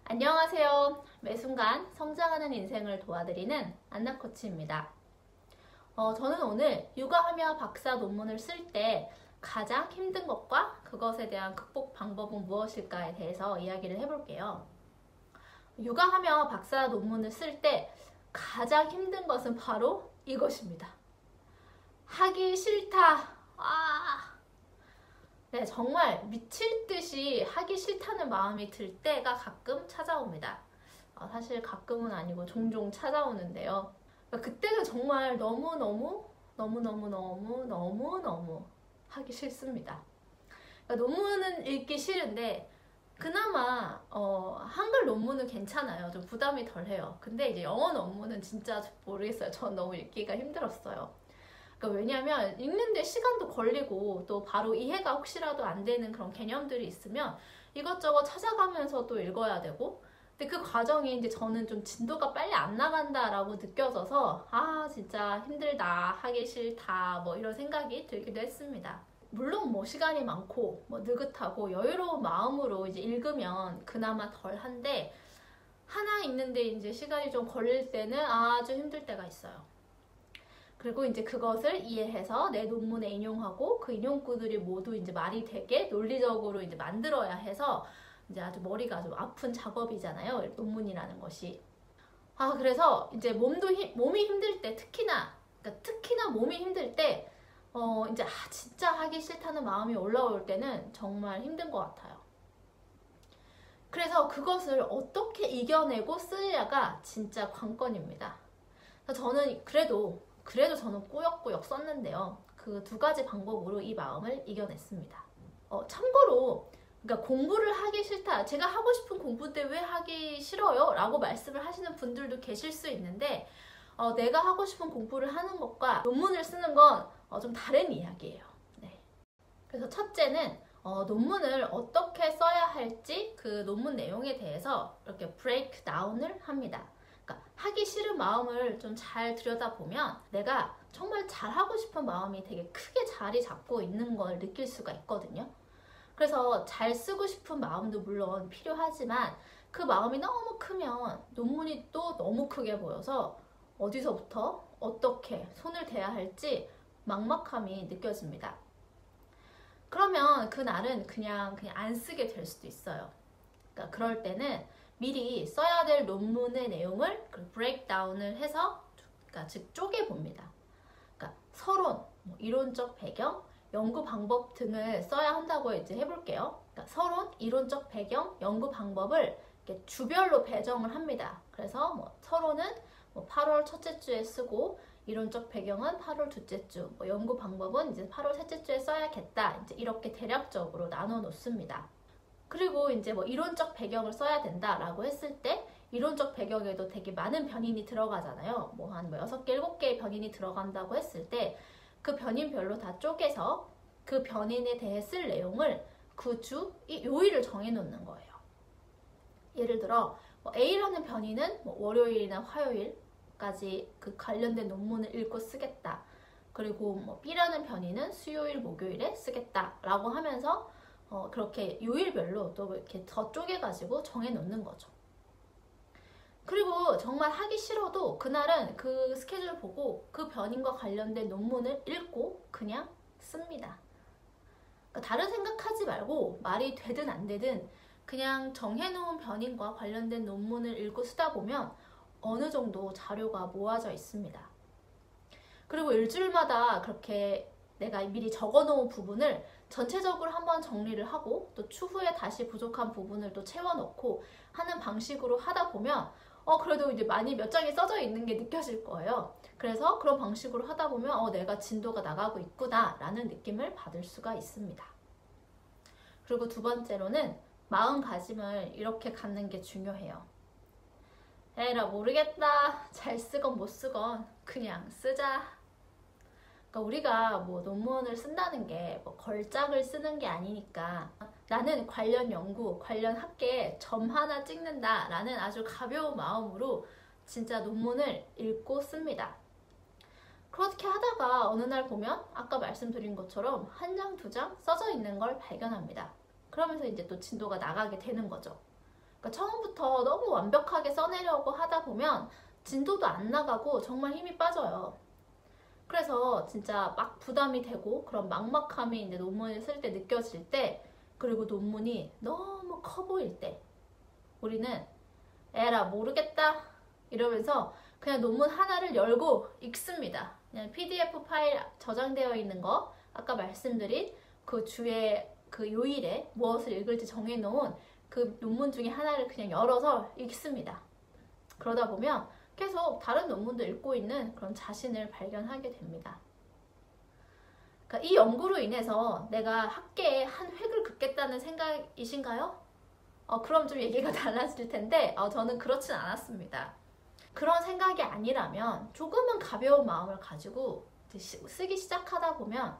안녕하세요. 매 순간 성장하는 인생을 도와드리는 안나코치입니다. 저는 오늘 육아하며 박사 논문을 쓸 때 가장 힘든 것과 그것에 대한 극복 방법은 무엇일까에 대해서 이야기를 해볼게요. 육아하며 박사 논문을 쓸 때 가장 힘든 것은 바로 이것입니다. 하기 싫다. 네, 정말 미칠 듯이 하기 싫다는 마음이 들 때가 가끔 찾아옵니다. 사실 가끔은 아니고 종종 찾아오는데요. 그때는 정말 너무너무 하기 싫습니다. 논문은 읽기 싫은데 그나마 한글 논문은 괜찮아요. 좀 부담이 덜해요. 근데 이제 영어 논문은 진짜 모르겠어요. 전 너무 읽기가 힘들었어요. 왜냐하면 읽는데 시간도 걸리고 또 바로 이해가 혹시라도 안 되는 그런 개념들이 있으면 이것저것 찾아가면서 또 읽어야 되고, 근데 그 과정이 이제 저는 좀 진도가 빨리 안 나간다라고 느껴져서 진짜 힘들다, 하기 싫다 뭐 이런 생각이 들기도 했습니다. 물론 뭐 시간이 많고 뭐 느긋하고 여유로운 마음으로 이제 읽으면 그나마 덜한데, 하나 읽는데 이제 시간이 좀 걸릴 때는 아주 힘들 때가 있어요. 그리고 이제 그것을 이해해서 내 논문에 인용하고 그 인용구들이 모두 이제 말이 되게 논리적으로 이제 만들어야 해서 이제 아주 머리가 좀 아픈 작업이잖아요. 논문이라는 것이. 그래서 이제 몸이 힘들 때 특히나 몸이 힘들 때 이제 진짜 하기 싫다는 마음이 올라올 때는 정말 힘든 것 같아요. 그래서 그것을 어떻게 이겨내고 쓰느냐가 진짜 관건입니다. 저는 그래도 저는 꾸역꾸역 썼는데요. 그 두 가지 방법으로 이 마음을 이겨냈습니다. 참고로 그러니까 공부를 하기 싫다, 제가 하고 싶은 공부인데 왜 하기 싫어요? 라고 말씀을 하시는 분들도 계실 수 있는데, 내가 하고 싶은 공부를 하는 것과 논문을 쓰는 건 좀 다른 이야기예요. 네. 그래서 첫째는 논문을 어떻게 써야 할지 그 논문 내용에 대해서 이렇게 브레이크 다운을 합니다. 그러니까 하기 싫은 마음을 좀 잘 들여다보면 내가 정말 잘하고 싶은 마음이 되게 크게 자리 잡고 있는 걸 느낄 수가 있거든요. 그래서 잘 쓰고 싶은 마음도 물론 필요하지만 그 마음이 너무 크면 논문이 또 너무 크게 보여서 어디서부터 어떻게 손을 대야 할지 막막함이 느껴집니다. 그러면 그날은 그냥 안 쓰게 될 수도 있어요. 그러니까 그럴 때는 미리 써야 될 논문의 내용을 브레이크다운을 해서 즉 쪼개봅니다. 그러니까 서론, 이론적 배경, 연구 방법 등을 써야 한다고 이제 해볼게요. 그러니까 서론, 이론적 배경, 연구 방법을 이렇게 주별로 배정을 합니다. 그래서 서론은 8월 첫째 주에 쓰고, 이론적 배경은 8월 둘째 주, 연구 방법은 이제 8월 셋째 주에 써야겠다. 이제 이렇게 대략적으로 나눠 놓습니다. 그리고 이제 이론적 배경을 써야 된다라고 했을 때 이론적 배경에도 되게 많은 변인이 들어가잖아요. 한 6개, 7개의 변인이 들어간다고 했을 때 그 변인별로 다 쪼개서 그 변인에 대해 쓸 내용을 그 주, 요일을 정해 놓는 거예요. 예를 들어 A라는 변인은 월요일이나 화요일까지 그 관련된 논문을 읽고 쓰겠다. 그리고 B라는 변인은 수요일, 목요일에 쓰겠다라고 하면서 그렇게 요일별로 또 이렇게 더 쪼개가지고 정해놓는 거죠. 그리고 정말 하기 싫어도 그날은 그 스케줄 보고 그 변인과 관련된 논문을 읽고 그냥 씁니다. 그러니까 다른 생각하지 말고 말이 되든 안 되든 그냥 정해놓은 변인과 관련된 논문을 읽고 쓰다 보면 어느 정도 자료가 모아져 있습니다. 그리고 일주일마다 그렇게 내가 미리 적어놓은 부분을 전체적으로 한번 정리를 하고 또 추후에 다시 부족한 부분을 또 채워넣고 하는 방식으로 하다 보면 그래도 이제 많이 몇 장이 써져 있는 게 느껴질 거예요. 그래서 그런 방식으로 하다 보면 내가 진도가 나가고 있구나 라는 느낌을 받을 수가 있습니다. 그리고 두 번째로는 마음가짐을 이렇게 갖는 게 중요해요. 에라 모르겠다, 잘 쓰건 못 쓰건 그냥 쓰자. 우리가 논문을 쓴다는 게 걸작을 쓰는 게 아니니까 나는 관련 연구, 관련 학계에 점 하나 찍는다 라는 아주 가벼운 마음으로 진짜 논문을 읽고 씁니다. 그렇게 하다가 어느 날 보면 아까 말씀드린 것처럼 한 장, 두 장 써져 있는 걸 발견합니다. 그러면서 이제 또 진도가 나가게 되는 거죠. 그러니까 처음부터 너무 완벽하게 써내려고 하다 보면 진도도 안 나가고 정말 힘이 빠져요. 그래서 진짜 막 부담이 되고 그런 막막함이 이제 논문을 쓸 때 느껴질 때, 그리고 논문이 너무 커 보일 때 우리는 에라 모르겠다 이러면서 그냥 논문 하나를 열고 읽습니다. 그냥 PDF 파일 저장되어 있는 거, 아까 말씀드린 그 주에 그 요일에 무엇을 읽을지 정해놓은 그 논문 중에 하나를 그냥 열어서 읽습니다. 그러다 보면 계속 다른 논문도 읽고 있는 그런 자신을 발견하게 됩니다. 그러니까 이 연구로 인해서 내가 학계에 한 획을 긋겠다는 생각이신가요? 그럼 좀 얘기가 달라질 텐데 저는 그렇진 않았습니다. 그런 생각이 아니라면 조금은 가벼운 마음을 가지고 쓰기 시작하다 보면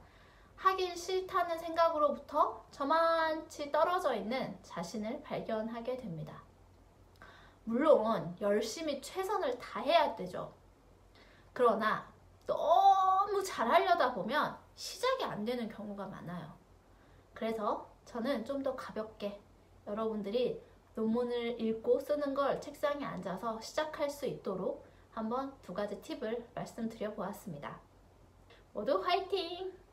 하긴 싫다는 생각으로부터 저만치 떨어져 있는 자신을 발견하게 됩니다. 물론 열심히 최선을 다해야 되죠. 그러나 너무 잘하려다 보면 시작이 안 되는 경우가 많아요. 그래서 저는 좀 더 가볍게 여러분들이 논문을 읽고 쓰는 걸 책상에 앉아서 시작할 수 있도록 한번 2가지 팁을 말씀드려 보았습니다. 모두 화이팅!